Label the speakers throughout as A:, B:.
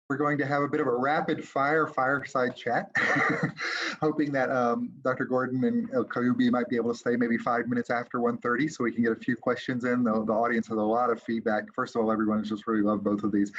A: We're going to have a bit of a rapid fireside chat, hoping that Dr. Gordon and El Kaliouby might be able to stay maybe 5 minutes after 1:30 so we can get a few questions in. The audience has a lot of feedback. First of all, everyone has just really loved both of these.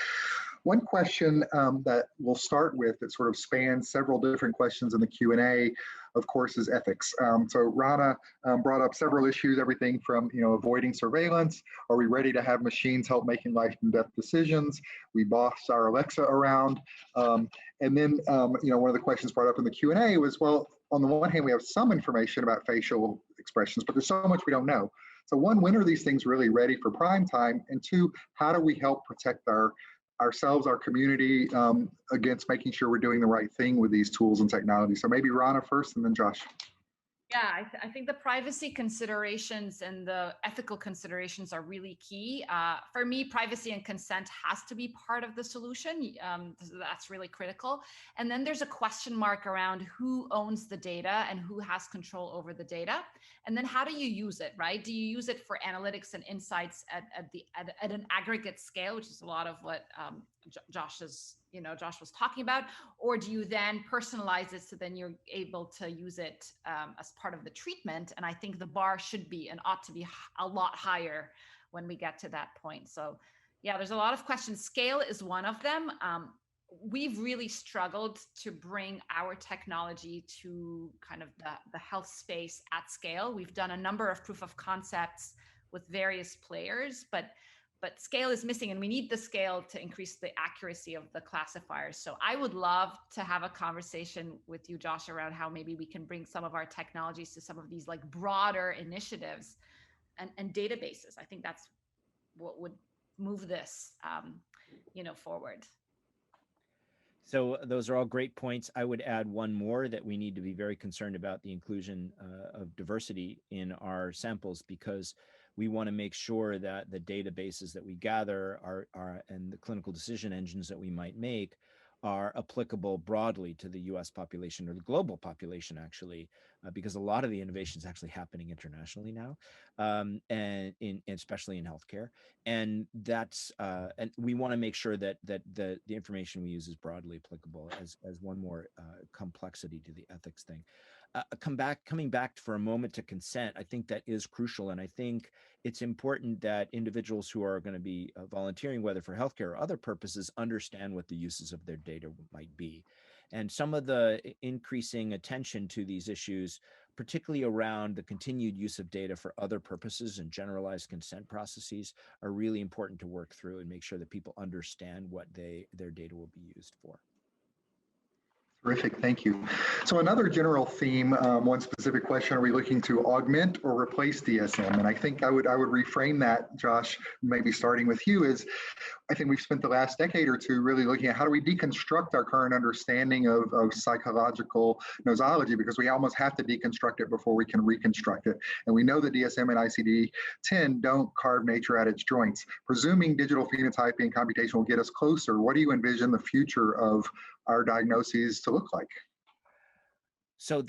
A: One question that we'll start with that sort of spans several different questions in the Q&A, of course, is ethics. So Rana brought up several issues, everything from avoiding surveillance. Are we ready to have machines help making life and death decisions? We boss our Alexa around. And then one of the questions brought up in the Q&A was, well, on the one hand, we have some information about facial expressions, but there's so much we don't know. So one, when are these things really ready for prime time? And two, how do we help protect ourselves, our community, against making sure we're doing the right thing with these tools and technology? So maybe Rana first and then Josh.
B: Yeah, I think the privacy considerations and the ethical considerations are really key. For me, privacy and consent has to be part of the solution. That's really critical. And then there's a question mark around who owns the data and who has control over the data. And then how do you use it, right? Do you use it for analytics and insights at an aggregate scale, which is a lot of what Josh was talking about, or do you then personalize it so then you're able to use it as part of the treatment? And I think the bar should be and ought to be a lot higher when we get to that point. So yeah, there's a lot of questions. Scale is one of them. We've really struggled to bring our technology to kind of the health space at scale. We've done a number of proof of concepts with various players, but scale is missing, and we need the scale to increase the accuracy of the classifiers. So I would love to have a conversation with you, Josh, around how maybe we can bring some of our technologies to some of these like broader initiatives and databases. I think that's what would move this, forward.
C: So those are all great points. I would add one more, that we need to be very concerned about the inclusion of diversity in our samples, because we want to make sure that the databases that we gather are and the clinical decision engines that we might make are applicable broadly to the US population, or the global population, actually, because a lot of the innovation is actually happening internationally now, and especially in healthcare. And that's and we want to make sure that the information we use is broadly applicable, as one more complexity to the ethics thing. Coming back for a moment to consent, I think that is crucial. And I think it's important that individuals who are going to be volunteering, whether for healthcare or other purposes, understand what the uses of their data might be. And some of the increasing attention to these issues, particularly around the continued use of data for other purposes and generalized consent processes, are really important to work through and make sure that people understand what their data will be used for.
A: Terrific, thank you. So another general theme, one specific question: are we looking to augment or replace DSM? And I think I would reframe that, Josh, maybe starting with you, is I think we've spent the last decade or two really looking at how do we deconstruct our current understanding of psychological nosology, because we almost have to deconstruct it before we can reconstruct it. And we know that DSM and ICD-10 don't carve nature at its joints. Presuming digital phenotyping and computation will get us closer, what do you envision the future of our diagnoses to look like?
C: So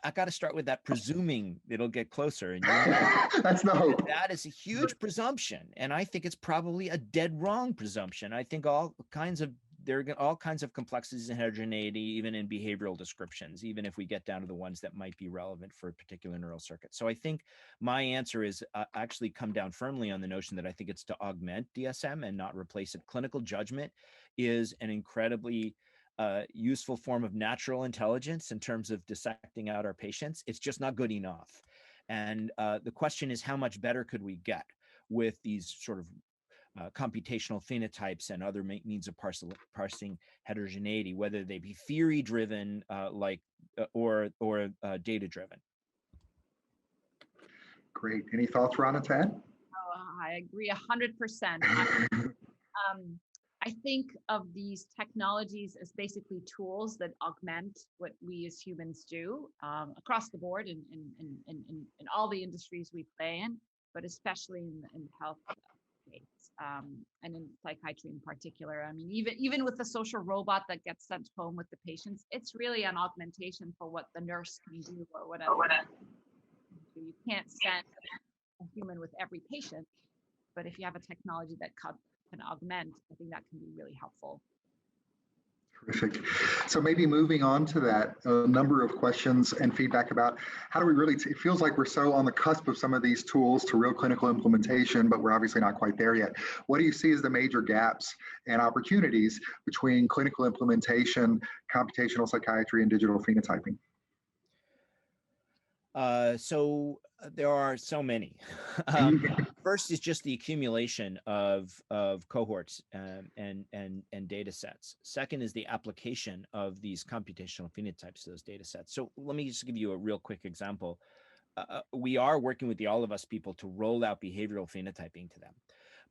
C: I got to start with that, presuming it'll get closer. And
A: that's the hope.
C: That is a huge presumption, and I think it's probably a dead wrong presumption. I think there are all kinds of complexities and heterogeneity, even in behavioral descriptions, even if we get down to the ones that might be relevant for a particular neural circuit. So I think my answer is actually come down firmly on the notion that I think it's to augment DSM and not replace it. Clinical judgment is an incredibly useful form of natural intelligence in terms of dissecting out our patients. It's just not good enough. And the question is, how much better could we get with these sort of computational phenotypes and other means of parsing heterogeneity, whether they be theory-driven or data-driven?
A: Great. Any thoughts, Rana, to add?
B: Oh, I agree 100%. I think of these technologies as basically tools that augment what we as humans do across the board in all the industries we play in, but especially in health space, and in psychiatry in particular. I mean, even with the social robot that gets sent home with the patients, it's really an augmentation for what the nurse can do or whatever. You can't send a human with every patient, but if you have a technology that can augment, I think that can be really helpful.
A: Terrific. So maybe moving on to that, a number of questions and feedback about how do we really, it feels like we're so on the cusp of some of these tools to real clinical implementation, but we're obviously not quite there yet. What do you see as the major gaps and opportunities between clinical implementation, computational psychiatry, and digital phenotyping?
C: So there are so many. First is just the accumulation of cohorts and data sets. Second is the application of these computational phenotypes to those data sets. So let me just give you a real quick example. We are working with the All of Us people to roll out behavioral phenotyping to them.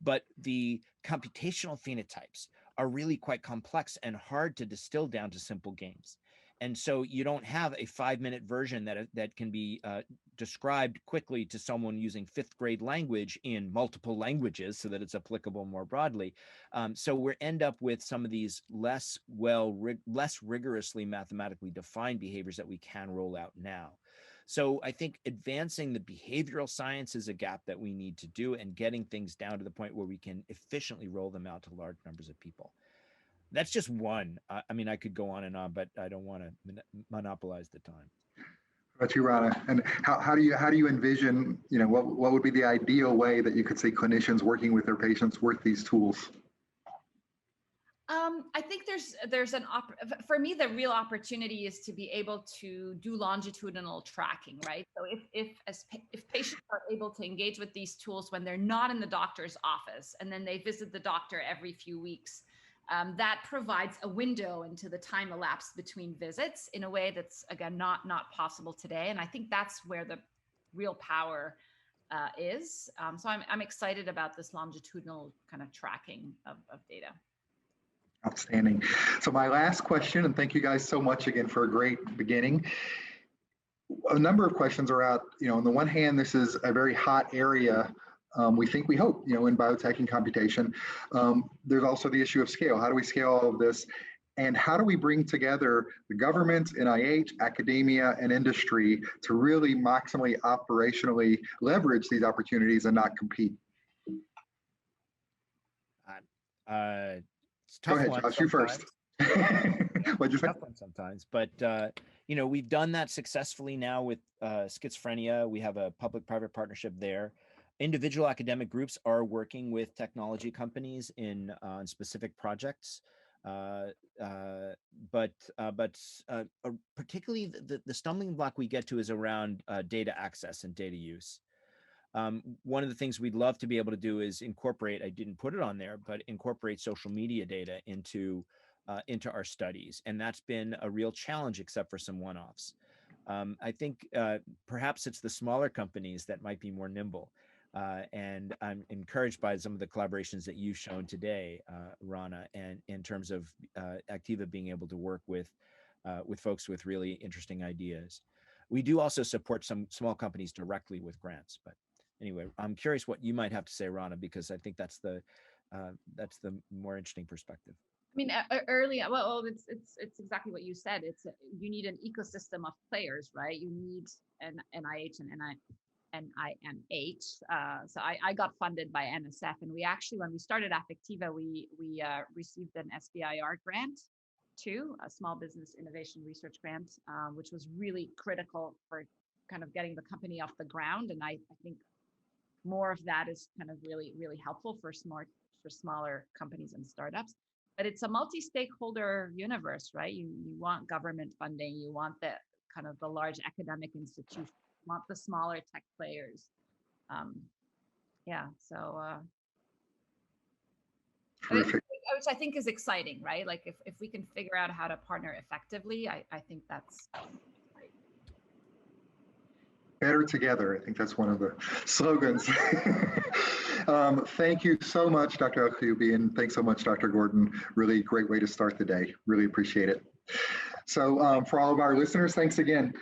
C: But the computational phenotypes are really quite complex and hard to distill down to simple games. And so you don't have a 5-minute version that can be described quickly to someone using 5th grade language in multiple languages so that it's applicable more broadly. So we end up with some of these less rigorously mathematically defined behaviors that we can roll out now. So I think advancing the behavioral science is a gap that we need to do, and getting things down to the point where we can efficiently roll them out to large numbers of people. That's just one. I mean, I could go on and on, but I don't want to monopolize the time.
A: How about you, Rana? And how do you envision, what would be the ideal way that you could see clinicians working with their patients with these tools?
B: I think for me, the real opportunity is to be able to do longitudinal tracking, right? So if patients are able to engage with these tools when they're not in the doctor's office, and then they visit the doctor every few weeks, that provides a window into the time elapsed between visits in a way that's, again, not possible today. And I think that's where the real power is. So I'm excited about this longitudinal kind of tracking of data.
A: Outstanding. So my last question, and thank you guys so much again for a great beginning. A number of questions are out, on the one hand, this is a very hot area. We hope, in biotech and computation. There's also the issue of scale. How do we scale all of this? And how do we bring together the government, NIH, academia, and industry to really maximally operationally leverage these opportunities and not compete?
C: It's tough. Go
A: ahead, Josh, you first. What'd you say?
C: Tough one sometimes, but we've done that successfully now with schizophrenia. We have a public-private partnership there. Individual academic groups are working with technology companies on specific projects, but particularly the stumbling block we get to is around data access and data use. One of the things we'd love to be able to do is incorporate, I didn't put it on there, but incorporate social media data into our studies. And that's been a real challenge, except for some one-offs. I think perhaps it's the smaller companies that might be more nimble. And I'm encouraged by some of the collaborations that you've shown today, Rana, and in terms of Affectiva being able to work with folks with really interesting ideas. We do also support some small companies directly with grants, but anyway, I'm curious what you might have to say, Rana, because I think that's the more interesting perspective.
B: I mean, earlier, well, it's exactly what you said. You need an ecosystem of players, right? You need an NIH and NIMH. So I got funded by NSF, and we actually, when we started Affectiva, we received an SBIR grant too, a Small Business Innovation Research grant, which was really critical for kind of getting the company off the ground. And I think more of that is kind of really, really helpful for smaller companies and startups. But it's a multi-stakeholder universe, right? You want government funding, you want the kind of the large academic institutions, you want the smaller tech players. Which I think is exciting, right? Like if we can figure out how to partner effectively, I think that's great.
A: Better together. I think that's one of the slogans. Thank you so much, Dr. el Kaliouby, and thanks so much, Dr. Gordon. Really great way to start the day. Really appreciate it. So for all of our listeners, thanks again.